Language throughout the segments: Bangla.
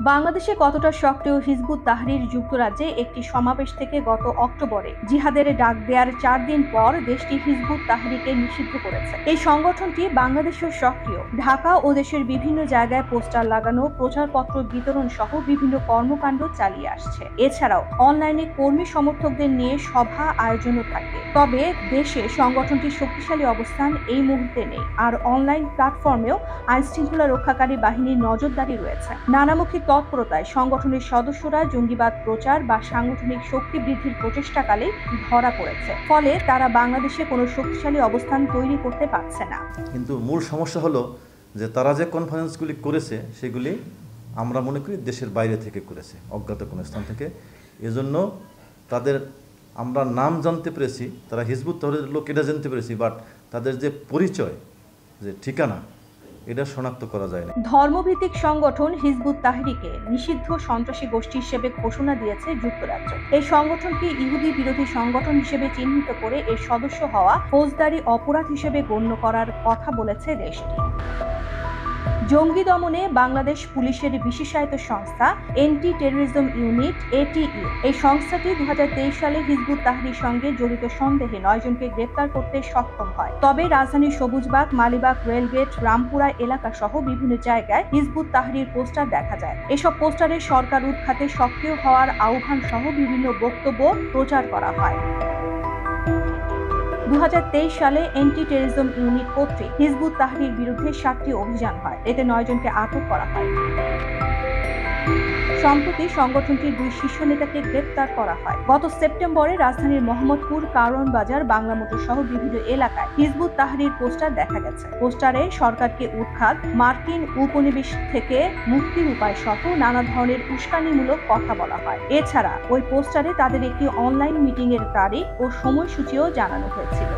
বাংলাদেশে কতটা সক্রিয় হিজবুত তাহরির যুক্তরাজ্যে একটি সমাবেশ থেকে গত অক্টোবরে জিহাদের ডাক দেওয়ার 4 দিন পর দেশটি হিজবুত তাহরিকে নিষিদ্ধ করেছে। এই সংগঠনটি বাংলাদেশেও সক্রিয়। ঢাকা ও দেশের বিভিন্ন জায়গায় পোস্টার লাগানো, প্রচারপত্র বিতরণ সহ বিভিন্ন কর্মকাণ্ড চালিয়ে আসছে। এছাড়াও অনলাইনে কর্মী সমর্থকদের নিয়ে সভা আয়োজনও থাকে। তবে দেশে সংগঠনটির শক্তিশালী অবস্থান এই মুহূর্তে নেই, আর অনলাইন প্ল্যাটফর্মেও আইনশৃঙ্খলা রক্ষাকারী বাহিনীর নজরদারি রয়েছে। নানামুখী তৎপরতায় সংগঠনের সদস্যরা জঙ্গিবাদ প্রচার বা সাংগঠনিক শক্তি বৃদ্ধির প্রচেষ্টাকালে ধরা পড়েছে। ফলে তারা বাংলাদেশে কোনো শক্তিশালী অবস্থান তৈরি করতে পারছে না। কিন্তু মূল সমস্যা হলো যে তারা যে কনফারেন্সগুলি করেছে সেগুলি আমরা মনে করি দেশের বাইরে থেকে করেছে, অজ্ঞাত কোনো স্থান থেকে। এজন্য তাদের আমরা নাম জানতে পেরেছি, তারা হিজবুত তাহরিরের লোক এটা জানতে পেরেছি, বাট তাদের যে পরিচয়, যে ঠিকানা, এটা শনাক্ত করা যায় না। ধর্মভিত্তিক সংগঠন হিজবুত তাহরিকে নিষিদ্ধ সন্ত্রাসী গোষ্ঠী হিসেবে ঘোষণা দিয়েছে যুক্তরাজ্য। এই সংগঠনকে ইহুদি বিরোধী সংগঠন হিসেবে চিহ্নিত করে এর সদস্য হওয়া ফৌজদারি অপরাধ হিসেবে গণ্য করার কথা বলেছে দেশটি। জঙ্গি দমনে বাংলাদেশ পুলিশের বিশেষায়িত সংস্থা এন্টি টেররিজম ইউনিট (ATU) এই সংস্থাটি 2023 সালে হিজবুত তাহরির সঙ্গে জড়িত সন্দেহে 9 জনকে গ্রেপ্তার করতে সক্ষম হয়। তবে রাজধানীর সবুজবাগ, মালিবাগ, রেলগেট, রামপুরা এলাকা সহ বিভিন্ন জায়গায় হিজবুত তাহরির পোস্টার দেখা যায়। এসব পোস্টারে সরকার উৎখাতে সক্রিয় হওয়ার আহ্বান সহ বিভিন্ন বক্তব্য প্রচার করা হয়। 2023 সালে এন্টি টেররিজম ইউনিট কর্তৃক হিজবুত তাহরির বিরুদ্ধে 7টি অভিযান হয়। এতে 9 জনকে আটক করা হয়। সম্প্রতি সংগঠনটির 2 শীর্ষ নেতাকে গ্রেপ্তার করা হয়। গত সেপ্টেম্বরে রাজধানীর মোহাম্মদপুর, কারওয়ান বাজার, বাংলা মোটর সহ বিভিন্ন এলাকায় হিজবুত তাহরির পোস্টার দেখা গেছে। পোস্টারে সরকারকে উৎখাত, মার্কিন উপনিবেশ থেকে মুক্তির উপায় সহ নানা ধরনের উস্কানিমূলক কথা বলা হয়। এছাড়া ওই পোস্টারে তাদের একটি অনলাইন মিটিং এর তারিখ ও সময়সূচিও জানানো হয়েছিল।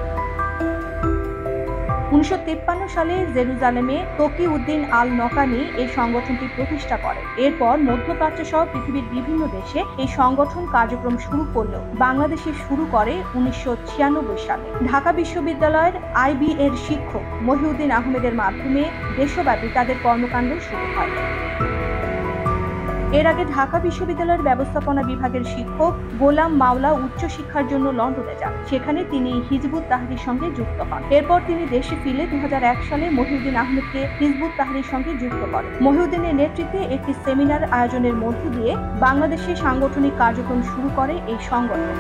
1953 সালে জেরুজালেমে তকিউদ্দিন আল-নকানি এই সংগঠনটি প্রতিষ্ঠা করেন। এরপর মধ্যপ্রাচ্য সহ পৃথিবীর বিভিন্ন দেশে এই সংগঠন কার্যক্রম শুরু করলেও বাংলাদেশে শুরু করে 1996 সালে। ঢাকা বিশ্ববিদ্যালয়ের IB এর শিক্ষক মহিউদ্দিন আহমেদের মাধ্যমে দেশব্যাপী তাদের কর্মকাণ্ড শুরু হয়। এর আগে ঢাকা বিশ্ববিদ্যালয়ের ব্যবস্থাপনা বিভাগের শিক্ষক গোলাম মাওলা উচ্চশিক্ষার জন্য লন্ডনে যান। সেখানে তিনি হিজবুত তাহরির সঙ্গে যুক্ত হন। এরপর তিনি দেশে ফিরে 2001 সালে মহিউদ্দিন আহমেদকে হিজবুত তাহরির সঙ্গে যুক্ত করেন। মহিউদ্দিনের নেতৃত্বে একটি সেমিনার আয়োজনের মধ্য দিয়ে বাংলাদেশে সাংগঠনিক কার্যক্রম শুরু করে এই সংগঠন।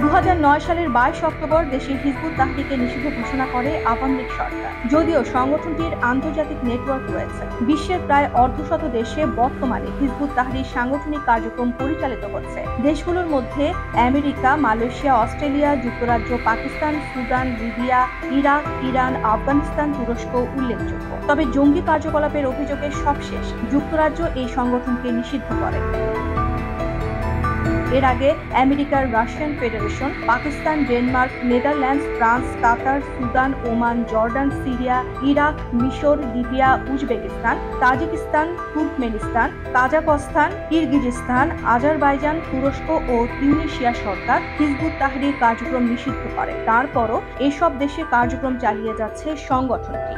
2009 সালের 22 অক্টোবর দেশে হিজবুত তাহরিকে নিষিদ্ধ ঘোষণা করে আওয়ামী লীগ সরকার। যদিও সংগঠনটির আন্তর্জাতিক নেটওয়ার্ক রয়েছে, বিশ্বের প্রায় অর্ধশত দেশে বর্তমানে হিজবুত তাহরির সাংগঠনিক কার্যক্রম পরিচালিত হচ্ছে। দেশগুলোর মধ্যে আমেরিকা, মালয়েশিয়া, অস্ট্রেলিয়া, যুক্তরাজ্য, Pakistan, Sudan, Libya, Iraq, Iran, Afghanistan, তুরস্ক উল্লেখযোগ্য। তবে জঙ্গি কার্যকলাপের অভিযোগে সবশেষ যুক্তরাজ্য এই সংগঠনকে নিষিদ্ধ করে। এর আগে আমেরিকার Russian Federation, Pakistan, Denmark, Netherlands, France, Qatar, Sudan, Oman, Jordan, Syria, Iraq, মিশর, Libya, Uzbekistan, Tajikistan, Turkmenistan, Kazakhstan, Kyrgyzstan, Azerbaijan, তুরস্ক ও তিউনিসিয়া সরকার হিজবুত তাহরির কার্যক্রম নিষিদ্ধ করে। তারপরও এসব দেশে কার্যক্রম চালিয়ে যাচ্ছে সংগঠনটি।